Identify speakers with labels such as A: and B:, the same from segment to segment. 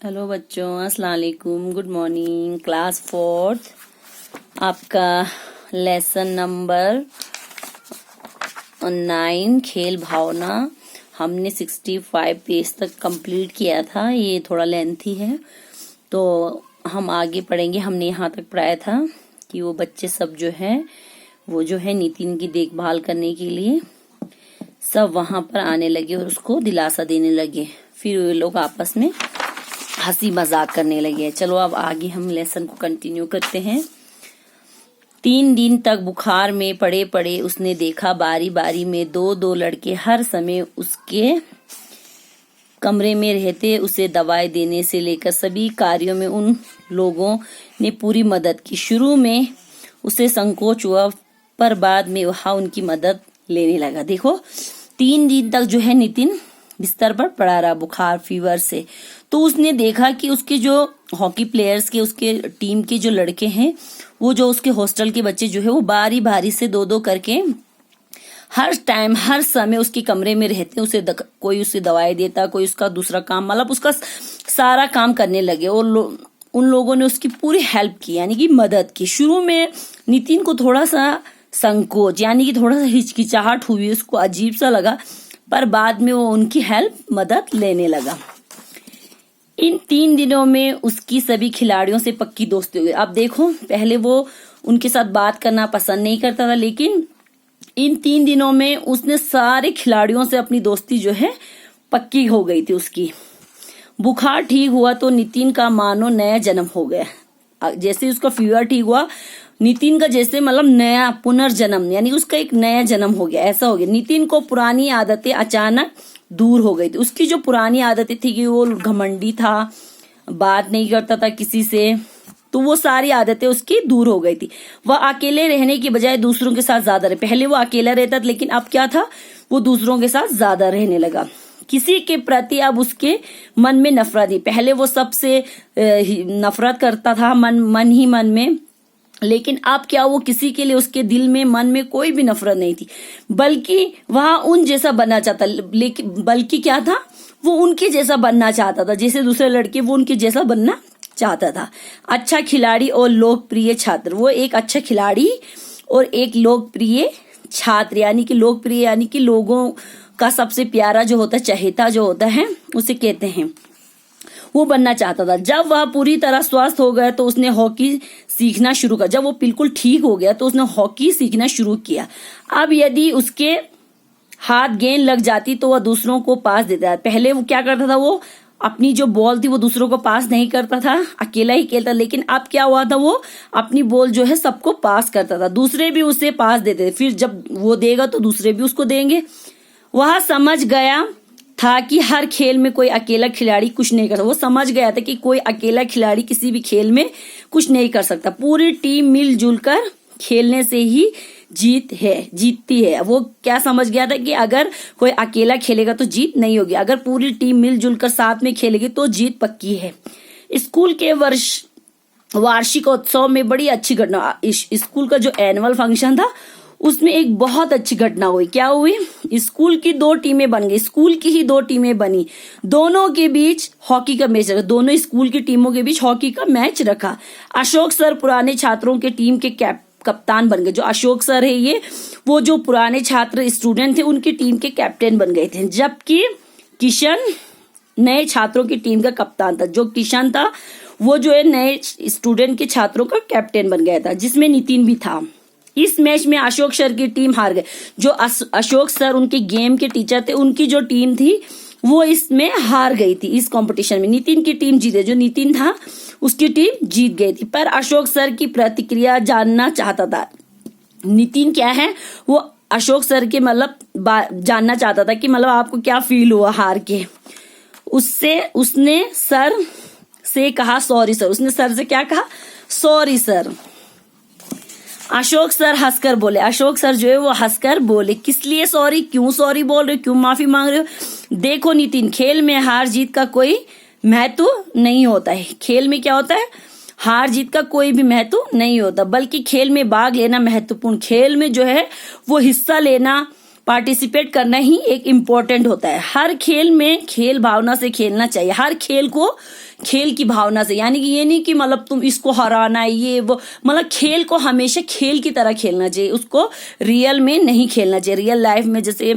A: Hello बच्चों, अस्सलाम वालेकुम, गुड मॉर्निंग। क्लास फोर्थ आपका लेसन नंबर 9 खेल भावना हमने 65 पेज तक कंप्लीट किया था। ये थोड़ा लेंथी है तो हम आगे पढ़ेंगे। हमने यहाँ तक पढ़ाया था कि वो बच्चे सब जो है वो जो है नितिन की देखभाल करने के लिए सब वहां पर आने लगे और उसको दिलासा देने लगे। फिर वे लोग आपस में हंसी मजाक करने लगे। चलो अब आगे हम लेसन को कंटिन्यू करते हैं। 3 दिन तक बुखार में पड़े पड़े उसने देखा बारी बारी में दो लड़के हर समय उसके कमरे में रहते। उसे दवाई देने से लेकर सभी कार्यों में उन लोगों ने पूरी मदद की। शुरू में उसे संकोच हुआ पर बाद में वह उनकी मदद लेने लगा। देखो 3 दिन तक जो है नितिन बिस्तर पर पड़ा रहा बुखार फीवर से। तो उसने देखा कि उसके जो हॉकी प्लेयर्स के उसके टीम के जो लड़के हैं वो जो उसके हॉस्टल के बच्चे जो है वो बारी बारी से दो करके हर टाइम हर समय उसके कमरे में रहते। कोई उसे दवाई देता, कोई उसका दूसरा काम, मतलब उसका सारा काम करने लगे और उन लोगों ने उसकी पूरी हेल्प की, यानी कि मदद की। शुरू में नितिन को थोड़ा सा संकोच यानी कि थोड़ा सा हिचकिचाहट हुई, उसको अजीब सा लगा, पर बाद में वो उनकी हेल्प मदद लेने लगा। इन 3 दिनों में उसकी सभी खिलाड़ियों से पक्की दोस्ती हुई। अब देखो पहले वो उनके साथ बात करना पसंद नहीं करता था, लेकिन इन 3 दिनों में उसने सारे खिलाड़ियों से अपनी दोस्ती जो है पक्की हो गई थी उसकी। बुखार ठीक हुआ तो नितिन का मानो नया जन्म हो गया। जैसे उसका फीवर ठीक हुआ, नितिन का जैसे मतलब नया पुनर्जन्म, यानी उसका एक नया जन्म हो गया, ऐसा हो गया। नितिन को पुरानी आदतें अचानक दूर हो गई थी। उसकी जो पुरानी आदतें थी कि वो घमंडी था, बात नहीं करता था किसी से, तो वो सारी आदतें उसकी दूर हो गई थी। वह अकेले रहने की बजाय दूसरों के साथ ज्यादा रहे। पहले वो अकेला रहता था, लेकिन अब क्या था, वो दूसरों के साथ ज्यादा रहने लगा। किसी के प्रति अब उसके मन में नफरत थी। पहले वो सबसे नफरत करता था मन ही मन में, लेकिन अब क्या, वो किसी के लिए उसके दिल में मन में कोई भी नफरत नहीं थी, बल्कि वह उन जैसा बनना चाहता। लेकिन बल्कि क्या था, वो उनके जैसा बनना चाहता था। जैसे दूसरे लड़के वो उनके जैसा बनना चाहता था। अच्छा खिलाड़ी और लोकप्रिय छात्र, वो एक अच्छा खिलाड़ी और एक लोकप्रिय छात्र, यानी कि लोकप्रिय यानी कि लोगों का सबसे प्यारा जो होता है, चहेता जो होता है, उसे कहते हैं, वो बनना चाहता था। जब वह पूरी तरह स्वस्थ हो गया तो उसने हॉकी सीखना शुरू किया। जब वो बिल्कुल ठीक हो गया तो उसने हॉकी सीखना शुरू किया। अब यदि उसके हाथ गेंद लग जाती तो वह दूसरों को पास देता था। पहले वो क्या करता था, वो अपनी जो बॉल थी वो दूसरों को पास नहीं करता था, अकेला ही खेलता। लेकिन अब क्या हुआ था, वो अपनी बॉल जो है सबको पास करता था, दूसरे भी उसे पास देते थे। फिर जब वो देगा तो दूसरे भी उसको देंगे। वह समझ गया था कि हर खेल में कोई अकेला खिलाड़ी कुछ नहीं कर सकता। वो समझ गया था कि कोई अकेला खिलाड़ी किसी भी खेल में कुछ नहीं कर सकता। पूरी टीम मिलजुल कर खेलने से ही जीतती है। वो क्या समझ गया था कि अगर कोई अकेला खेलेगा तो जीत नहीं होगी, अगर पूरी टीम मिलजुल कर साथ में खेलेगी तो जीत पक्की है। स्कूल के वार्षिकोत्सव में बड़ी अच्छी घटना, स्कूल का जो एनुअल फंक्शन था उसमें एक बहुत अच्छी घटना हुई। क्या हुई, स्कूल की 2 टीमें बन गई, स्कूल की ही 2 टीमें बनी, दोनों के बीच हॉकी का मैच रखा, दोनों स्कूल की टीमों के बीच हॉकी का मैच रखा। अशोक सर पुराने छात्रों के टीम के कप्तान बन गए। जो अशोक सर है ये, वो जो पुराने छात्र स्टूडेंट थे उनकी टीम के कैप्टन बन गए थे, जबकि किशन नए छात्रों की टीम का कप्तान था। जो किशन था वो जो है नए स्टूडेंट के छात्रों का कैप्टन बन गया था, जिसमें नितिन भी था। इस मैच में अशोक सर की टीम हार गए। जो अशोक सर उनके गेम के टीचर थे, उनकी जो टीम थी वो इसमें हार गई थी। इस कंपटीशन में नितिन की टीम जीते, जो नितिन था उसकी टीम जीत गई थी। पर अशोक सर की प्रतिक्रिया जानना चाहता था। नितिन क्या है, वो अशोक सर के मतलब जानना चाहता था कि मतलब आपको क्या फील हुआ हार के। उसने सर से कहा सॉरी सर। उसने सर से क्या कहा, सॉरी सर। अशोक सर हंसकर बोले। अशोक सर जो है वो हंसकर बोले, किस लिए सॉरी, क्यों सॉरी बोल रहे हो, क्यों माफी मांग रहे हो। देखो नितिन, खेल में हार जीत का कोई महत्व नहीं होता है। खेल में क्या होता है, हार जीत का कोई भी महत्व नहीं होता, बल्कि खेल में भाग लेना महत्वपूर्ण। खेल में जो है वो हिस्सा लेना पार्टिसिपेट करना ही एक इम्पोर्टेंट होता है। हर खेल में खेल भावना से खेलना चाहिए, हर खेल को खेल की भावना से, यानी कि ये नहीं कि मतलब तुम इसको हराना है ये वो, मतलब खेल को हमेशा खेल की तरह खेलना चाहिए, उसको रियल में नहीं खेलना चाहिए, रियल लाइफ में जैसे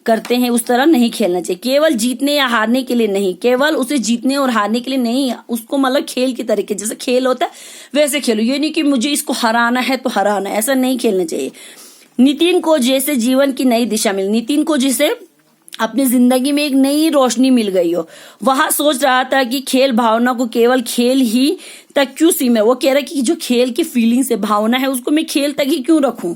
A: करते हैं उस तरह नहीं खेलना चाहिए। केवल जीतने या हारने के लिए नहीं, केवल उसे जीतने और हारने के लिए नहीं, उसको मतलब खेल के तरीके जैसे खेल होता है वैसे खेलो। ये नहीं कि मुझे इसको हराना है तो हराना, ऐसा नहीं खेलना चाहिए। नितिन को जैसे जीवन की नई दिशा मिली, नितिन को जैसे अपनी जिंदगी में एक नई रोशनी मिल गई हो, वहां सोच रहा था कि खेल भावना को केवल खेल ही तक क्यों सीमित, वो कह रहा है कि जो खेल की फीलिंग्स है, भावना है, उसको मैं खेल तक ही क्यों रखूं।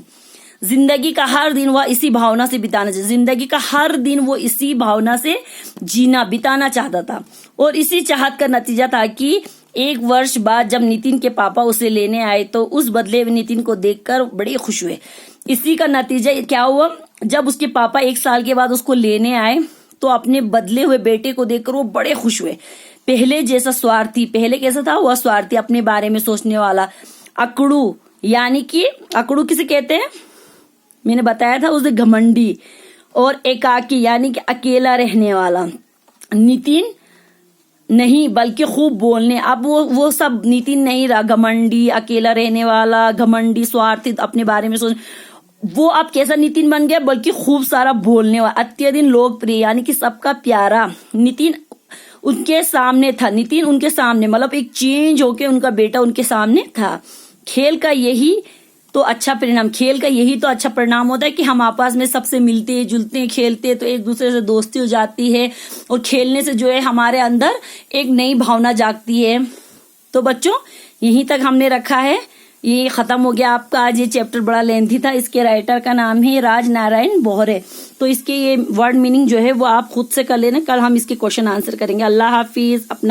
A: जिंदगी का हर दिन वह इसी भावना से बिताना चाहिए, जिंदगी का हर दिन वो इसी भावना से बिताना चाहता था। और इसी चाहत का नतीजा था कि 1 वर्ष बाद जब नितिन के पापा उसे लेने आए तो उस बदले हुए नितिन को देखकर बड़े खुश हुए। इसी का नतीजा क्या हुआ, जब उसके पापा 1 साल के बाद उसको लेने आए तो अपने बदले हुए बेटे को देखकर वो बड़े खुश हुए। पहले जैसा स्वार्थी, पहले कैसा था वह स्वार्थी, अपने बारे में सोचने वाला, अकड़ू, यानी कि अकड़ू किसे कहते हैं मैंने बताया था उसे, घमंडी, और एकाकी यानी कि अकेला रहने वाला। नितिन नहीं बल्कि खूब बोलने, अब वो सब नितिन नहीं रहा, घमंडी, अकेला रहने वाला, घमंडी, स्वार्थी, अपने बारे में सोच, वो अब कैसा नितिन बन गया, बल्कि खूब सारा बोलने वाला, अत्यधिक लोकप्रिय यानी कि सबका प्यारा। नितिन उनके सामने था, नितिन उनके सामने, मतलब एक चेंज होके उनका बेटा उनके सामने था। खेल का यही तो अच्छा परिणाम, खेल का यही तो अच्छा परिणाम होता है कि हम आपस में सबसे मिलते जुलते खेलते तो एक दूसरे से दोस्ती हो जाती है, और खेलने से जो है हमारे अंदर एक नई भावना जागती है। तो बच्चों यहीं तक हमने रखा है, ये खत्म हो गया आपका आज ये चैप्टर, बड़ा लेंथी था। इसके राइटर का नाम है राज नारायण बोहरे। तो इसके ये वर्ड मीनिंग जो है वो आप खुद से कर लेना, कल हम इसके क्वेश्चन आंसर करेंगे। अल्लाह हाफिज। अपना